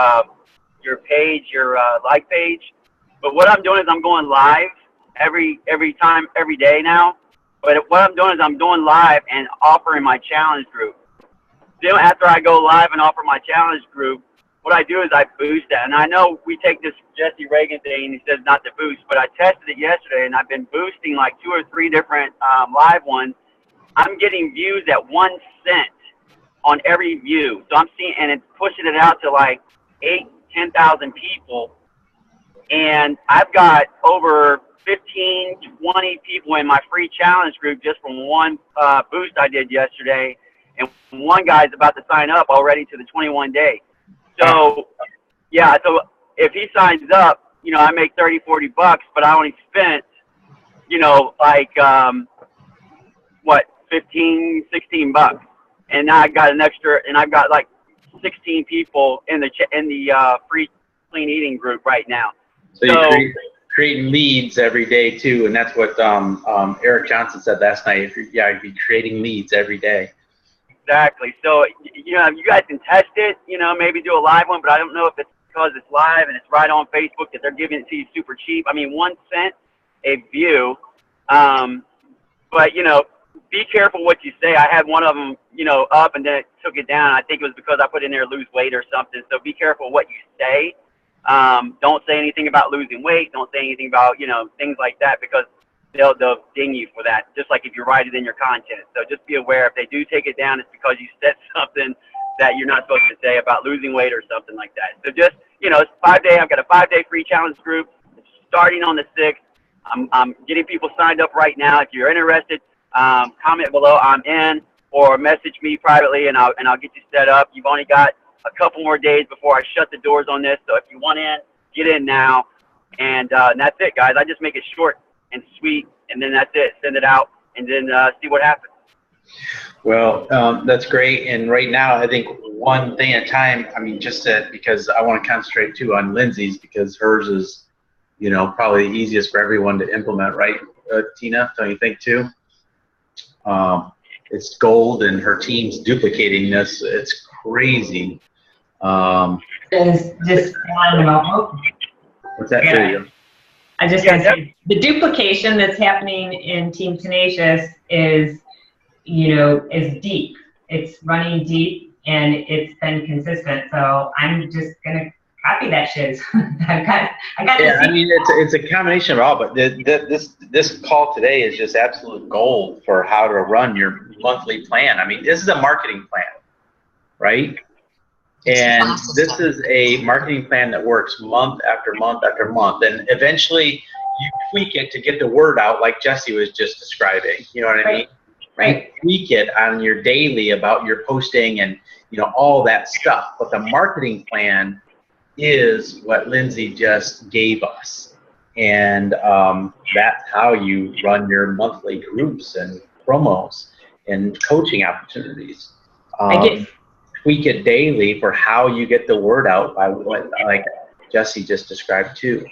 page, your like page. But what I'm doing is I'm going live every day now. But what I'm doing is I'm going live and offering my challenge group. Then after I go live and offer my challenge group, what I do is I boost that. And I know we take this Jesse Reagan thing and he says not to boost, but I tested it yesterday and I've been boosting like 2 or 3 different live ones. I'm getting views at 1 cent on every view. So I'm seeing, and it's pushing it out to like 10,000 people. And I've got over 15, 20 people in my free challenge group just from one boost I did yesterday. And one guy's about to sign up already to the 21 day. So, yeah, so if he signs up, I make 30, 40 bucks, but I only spent, like, 15, 16 bucks. And now I got an extra, and I've got like 16 people in the free clean eating group right now. So you're creating leads every day too, and that's what Eric Johnson said last night. I'd be creating leads every day. Exactly. So, you guys can test it, maybe do a live one, but I don't know if it's because it's live and it's right on Facebook that they're giving it to you super cheap. I mean, 1 cent a view. But, be careful what you say. I had one of them, up and then it took it down. I think it was because I put in there lose weight or something. So be careful what you say. Don't say anything about losing weight. Don't say anything about, things like that because they'll ding you for that, just like if you write it in your content. So just be aware if they do take it down, it's because you said something that you're not supposed to say about losing weight or something like that. So just, it's 5-day. I've got a 5-day free challenge group. It's starting on the 6th. I'm getting people signed up right now. If you're interested, comment below, I'm in, or message me privately and I'll get you set up. You've only got a couple more days before I shut the doors on this. So if you want in, get in now. And that's it, guys. I just make it short and sweet, and then that's it. Send it out, and then see what happens. Well, that's great. And right now, I think one thing at a time. I mean, because I want to concentrate too on Lindsay's because hers is, probably the easiest for everyone to implement, right, Tina? Don't you think too? It's gold, and her team's duplicating this. It's crazy. It's just phenomenal. What's that? Yeah. There you go. I just want to say the duplication that's happening in Team Tenacious is, is deep. It's running deep and it's been consistent. So I'm just gonna copy that shit. I got. Yeah, I mean it's a combination of all, but this call today is just absolute gold for how to run your monthly plan. I mean, this is a marketing plan, right? And It's a this system. is a marketing plan that works month after month after month. And eventually you tweak it to get the word out like Jesse was just describing. You know what I mean? Right. You tweak it on your daily about your posting and, you know, all that stuff. But the marketing plan is what Lindsay just gave us. And that's how you run your monthly groups and promos and coaching opportunities. I get Tweak it daily for how you get the word out by what, like Jesse just described too.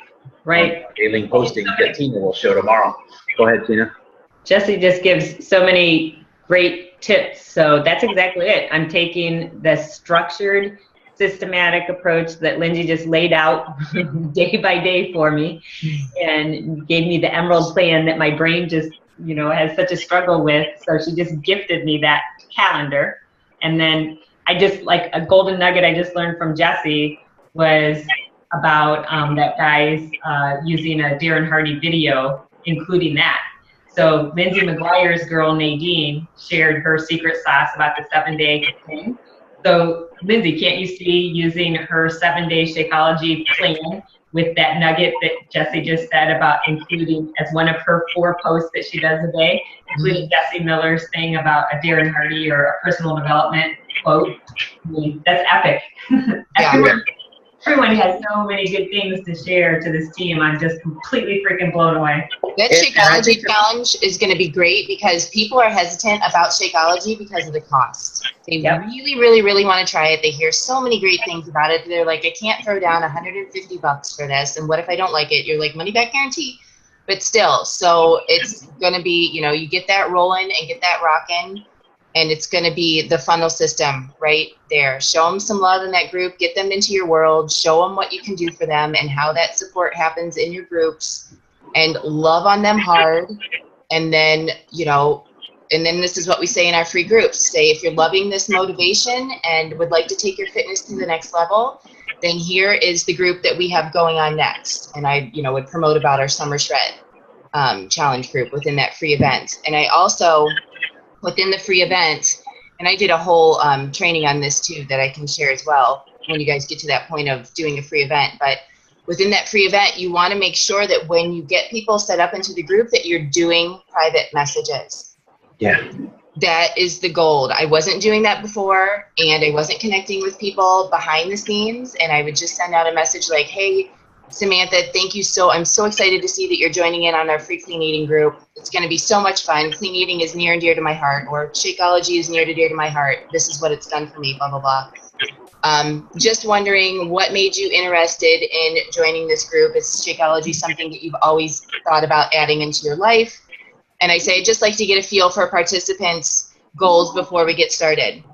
right. Daily posting that Tina will show tomorrow. Go ahead, Tina. Jesse just gives so many great tips. So that's exactly it. I'm taking the structured, systematic approach that Lindsay just laid out day by day for me and gave me the emerald plan that my brain just, you know, has such a struggle with. So she just gifted me that calendar. And then I just, like a golden nugget I just learned from Jesse was about that guy's using a Darren Hardy video, including that. So Lindsay McGuire's girl, Nadine, shared her secret sauce about the 7-day thing. So Lindsay, can't you see using her 7-day Shakeology plan with that nugget that Jesse just said about including as one of her 4 posts that she does a day, including Jesse Miller's thing about a Darren Hardy or a personal development quote? I mean, that's epic. Everyone has so many good things to share to this team. I'm just completely freaking blown away. That Shakeology challenge is going to be great because people are hesitant about Shakeology because of the cost. They really, really, really want to try it. They hear so many great things about it. They're like, I can't throw down $150 for this. And what if I don't like it? You're like, money back guarantee. But still, so it's going to be, you know, you get that rolling and get that rocking. And it's going to be the funnel system right there. Show them some love in that group. Get them into your world. Show them what you can do for them and how that support happens in your groups. And love on them hard. And then, you know, and then this is what we say in our free groups. Say, if you're loving this motivation and would like to take your fitness to the next level, then here is the group that we have going on next. And I, you know, would promote about our Summer Shred challenge group within that free event. And I also, within the free event, and I did a whole training on this too that I can share as well when you guys get to that point of doing a free event. But within that free event, you want to make sure that when you get people set up into the group that you're doing private messages. Yeah. That is the gold. I wasn't doing that before, and I wasn't connecting with people behind the scenes, and I would just send out a message like, hey, Samantha, thank you I'm so excited to see that you're joining in on our free clean eating group. It's going to be so much fun. Clean eating is near and dear to my heart, or Shakeology is near and dear to my heart. This is what it's done for me, blah, blah, blah. Just wondering what made you interested in joining this group. Is Shakeology something that you've always thought about adding into your life? And I say, I'd just like to get a feel for participants' goals before we get started.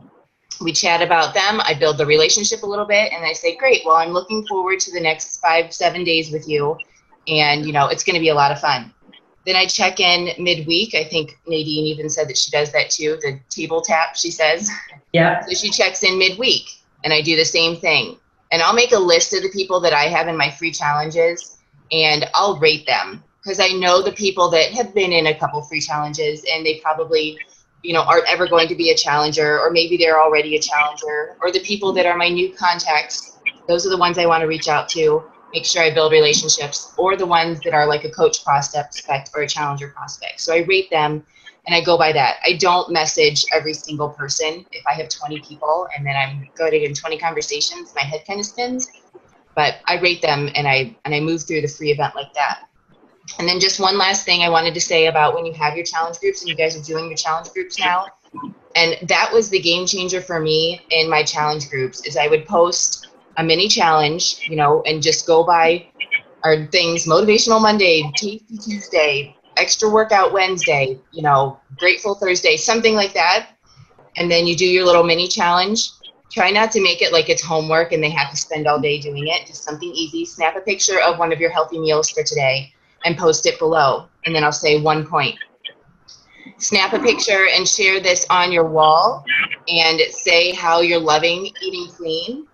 We chat about them. I build the relationship a little bit, and I say, great, well, I'm looking forward to the next 5-7 days with you. And, you know, it's going to be a lot of fun. Then I check in midweek. I think Nadine even said that she does that too, the table tap, she says. Yeah. So she checks in midweek, and I do the same thing. And I'll make a list of the people that I have in my free challenges, and I'll rate them. Because I know the people that have been in a couple free challenges, and they probably, you know, aren't ever going to be a challenger, or maybe they're already a challenger, or the people that are my new contacts. Those are the ones I want to reach out to, make sure I build relationships, or the ones that are like a coach prospect or a challenger prospect. So I rate them, and I go by that. I don't message every single person. If I have 20 people and then I'm going in 20 conversations, my head kind of spins. But I rate them, and I move through the free event like that. And then just one last thing I wanted to say about when you have your challenge groups, and you guys are doing your challenge groups now. And that was the game changer for me in my challenge groups, is I would post a mini challenge, you know, and just go by our things: Motivational Monday, Tasty Tuesday, Extra Workout Wednesday, you know, Grateful Thursday, something like that. And then you do your little mini challenge. Try not to make it like it's homework and they have to spend all day doing it. Just something easy. Snap a picture of one of your healthy meals for today and post it below. And then I'll say 1 point. Snap a picture and share this on your wall and say how you're loving eating clean,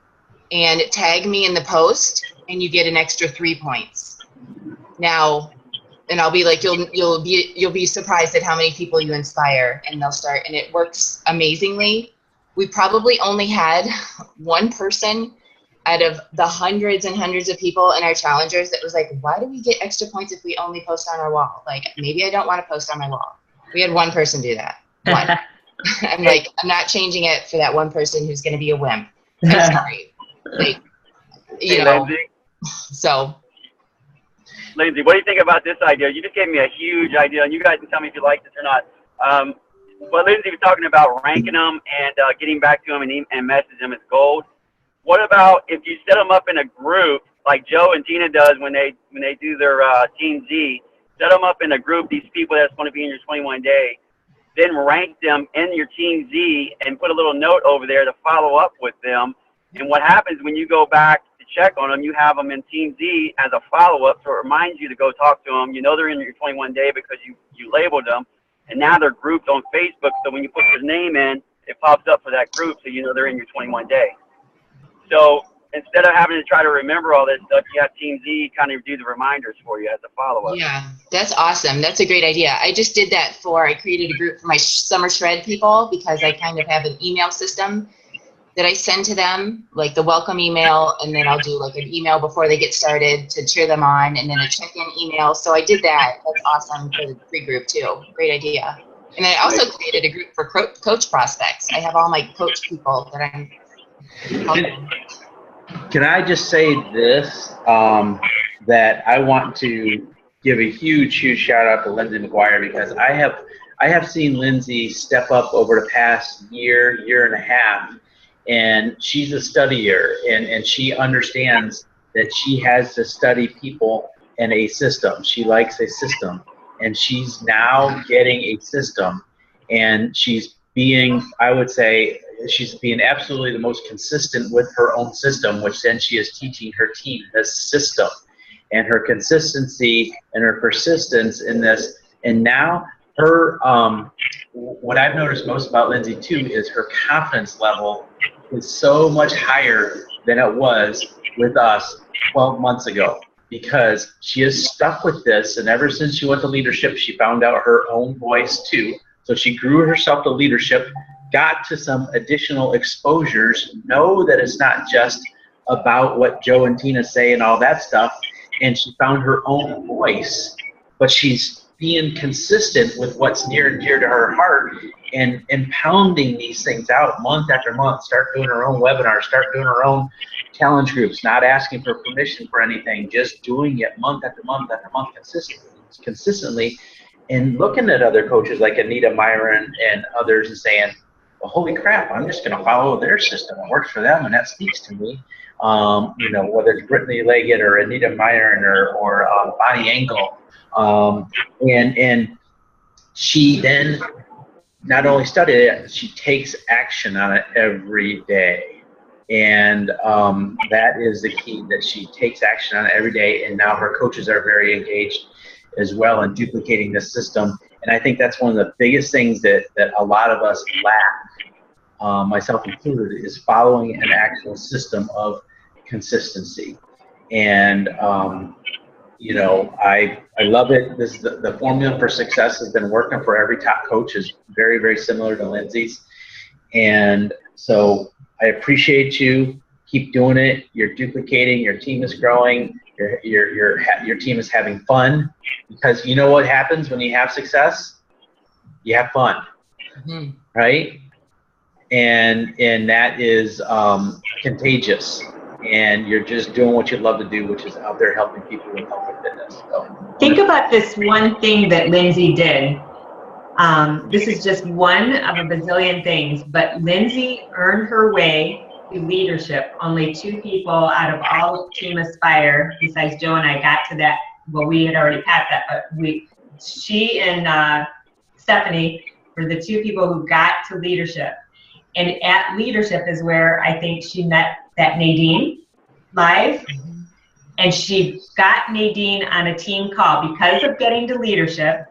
and tag me in the post, and you get an extra 3 points. Now, and I'll be like, you'll be surprised at how many people you inspire, and they'll start, and it works amazingly. we probably only had one person out of the hundreds and hundreds of people in our challengers that was like, why do we get extra points if we only post on our wall? Like, maybe I don't want to post on my wall. We had one person do that. One. I'm like, I'm not changing it for that one person who's going to be a wimp. I'm sorry. Like, you know, Lindsay. so. Lindsay, what do you think about this idea? You just gave me a huge idea, and you guys can tell me if you like this or not. What Lindsay was talking about, ranking them and getting back to them and message them is gold. What about if you set them up in a group like Joe and Tina does when they do their Team Z? Set them up in a group, these people that's going to be in your 21 day, then rank them in your Team Z and put a little note over there to follow up with them. And what happens when you go back to check on them, you have them in Team Z as a follow-up, so it reminds you to go talk to them. You know they're in your 21 day because you labeled them, and now they're grouped on Facebook, so when you put their name in, it pops up for that group, so you know they're in your 21 day. So instead of having to try to remember all this stuff, you have Team Z kind of do the reminders for you as a follow-up. Yeah, that's awesome. That's a great idea. I just did that I created a group for my summer shred people because I kind of have an email system that I send to them, like the welcome email, and then I'll do like an email before they get started to cheer them on, and then a check-in email. So I did that. That's awesome for the pre-group too. Great idea. And I also created a group for coach prospects. I have all my coach people that I'm helping. Can I just say this, that I want to give a huge, huge shout out to Lindsay McGuire, because I have seen Lindsay step up over the past year and a half, and she's a studier, and she understands that she has to study people and a system. She likes a system, and she's now getting a system, and she's being, I would say, she's being absolutely the most consistent with her own system, which then she is teaching her team this system, and her consistency and her persistence in this. And now her, what I've noticed most about Lindsay too is her confidence level is so much higher than it was with us 12 months ago, because she is stuck with this, and ever since she went to leadership, she found out her own voice too. So she grew herself to leadership, got to some additional exposures, know that it's not just about what Joe and Tina say and all that stuff, and she found her own voice, but she's being consistent with what's near and dear to her heart, and pounding these things out month after month. Start doing her own webinars, start doing her own challenge groups, not asking for permission for anything, just doing it month after month after month consistently, and looking at other coaches like Anita Myron and others and saying, well, holy crap, I'm just going to follow their system. It works for them, and that speaks to me. You know, whether it's Brittany Leggett or Anita Myron or Bonnie Engel. And she then not only studied it, she takes action on it every day. And that is the key, that she takes action on it every day. And now her coaches are very engaged as well in duplicating this system. And I think that's one of the biggest things that a lot of us lack, myself included, is following an actual system of consistency. And you know, I love it. This the formula for success has been working for every top coach, is very, very similar to Lindsay's. And so I appreciate you. Keep doing it. You're duplicating. Your team is growing. Your team is having fun, because you know what happens when you have success? You have fun, right? And that is contagious. And you're just doing what you love to do, which is out there helping people with health and fitness. So think about this one thing that Lindsay did. This is just one of a bazillion things, but Lindsay earned her way to leadership. Only 2 people out of all of Team Aspire, besides Joe and I, got to that. Well, we had already passed that, but she and Stephanie were the 2 people who got to leadership. And at leadership is where I think she met that Nadine live, and she got Nadine on a team call because of getting to leadership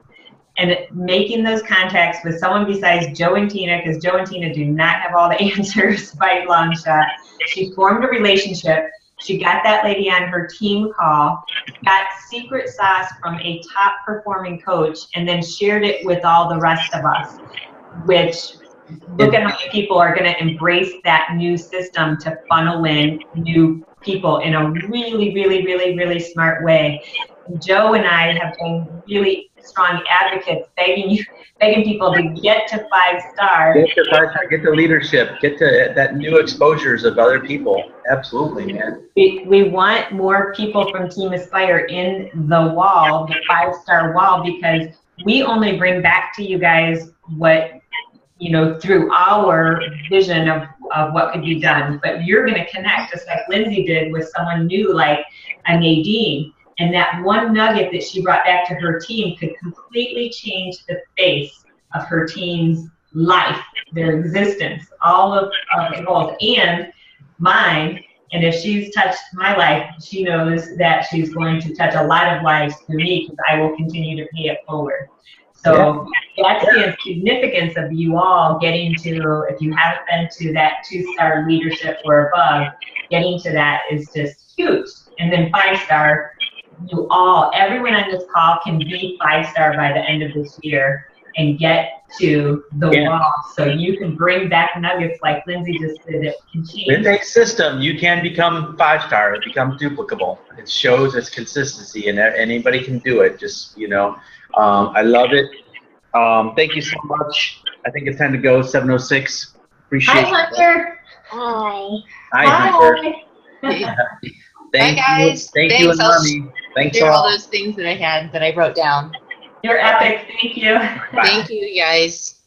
and making those contacts with someone besides Joe and Tina, because Joe and Tina do not have all the answers by a long shot. She formed a relationship. She got that lady on her team call, got secret sauce from a top performing coach, and then shared it with all the rest of us, which look at how many people are going to embrace that new system to funnel in new people in a really, really, really, really smart way. Joe and I have been really strong advocates begging people to get to 5-star. Get to 5-star, get to leadership, get to that new exposures of other people. Absolutely, man. We want more people from Team Aspire in the wall, the 5-star wall, because we only bring back to you guys what, you know, through our vision of what could be done. But you're going to connect, just like Lindsay did with someone new like a Nadine. And that one nugget that she brought back to her team could completely change the face of her team's life, their existence, all of the goals, and mine. And if she's touched my life, she knows that she's going to touch a lot of lives through me, because I will continue to pay it forward. So that's the significance of you all getting to, if you haven't been to that 2-star leadership or above, getting to that is just huge. And then 5-star, you all, everyone on this call can be 5-star by the end of this year and get to the wall. So you can bring back nuggets like Lindsay just said that can change. With a system, you can become 5-star. It becomes duplicable. It shows its consistency, and anybody can do it. Just, you know, I love it. Thank you so much. I think it's time to go. 7:06. Appreciate it. Hi, Hunter. Hi, Hunter. Thank Bye, guys. Thank Thanks. you, and Mommy. Thanks Here are all all. those things that I had that I wrote down. You're epic. Thank you. Thank you, guys.